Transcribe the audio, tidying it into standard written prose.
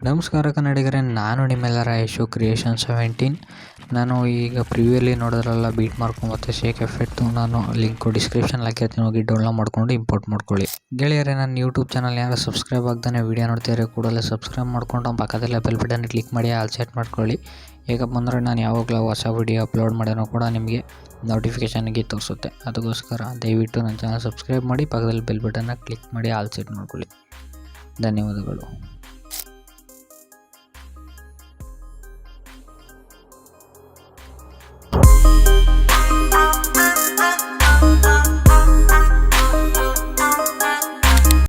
ನಮಸ್ಕಾರ ಕನ್ನಡಿಗರೇ, ನಾನು ನಿಮ್ಮೆಲ್ಲರ ಯಶು ಕ್ರಿಯೇಷನ್ 17. ನಾನು ಈಗ ಪ್ರಿವ್ಯೂಲಿ ನೋಡಿದ್ರಲ್ಲ ಬೀಟ್ ಮಾರ್ಕ್ ಮತ್ತು ಶೇಕ್ ಎಫೆಕ್ಟು, ನಾನು ಲಿಂಕು ಡಿಸ್ಕ್ರಿಪ್ಷನ್ ಹಾಕಿರ್ತೀನಿ, ಹೋಗಿ ಡೌನ್ಲೋಡ್ ಮಾಡ್ಕೊಂಡು ಇಂಪೋರ್ಟ್ ಮಾಡ್ಕೊಳ್ಳಿ. ಗೆಳೆಯರೇ, ನನ್ನ ಯೂಟ್ಯೂಬ್ ಚಾನಲ್ ಯಾರು ಸಬ್ಸ್ಕ್ರೈಬ್ ಆಗ್ತಾನೆ ವೀಡಿಯೋ ನೋಡ್ತಿದ್ರೆ ಕೂಡಲೇ ಸಬ್ಸ್ಕ್ರೈಬ್ ಮಾಡ್ಕೊಂಡು ಪಕ್ಕದಲ್ಲೇ ಬೆಲ್ ಬಟನ್ ಕ್ಲಿಕ್ ಮಾಡಿ ಆಲ್ ಸೆಟ್ ಮಾಡ್ಕೊಳ್ಳಿ. ಹೇಗಪ್ಪ ಅಂದರೆ ನಾನು ಯಾವಾಗಲೂ ಹೊಸ ವೀಡಿಯೋ ಅಪ್ಲೋಡ್ ಮಾಡೋಣ ಕೂಡ ನಿಮಗೆ ನೋಟಿಫಿಕೇಷನ್ಗೆ ತೋರಿಸುತ್ತೆ. ಅದಕ್ಕೋಸ್ಕರ ದಯವಿಟ್ಟು ನನ್ನ ಚಾನಲ್ ಸಬ್ಸ್ಕ್ರೈಬ್ ಮಾಡಿ, ಪಕ್ಕದಲ್ಲಿ ಬೆಲ್ ಬಟನ್ನ ಕ್ಲಿಕ್ ಮಾಡಿ ಆಲ್ ಸೆಟ್ ಮಾಡ್ಕೊಳ್ಳಿ. ಧನ್ಯವಾದಗಳು.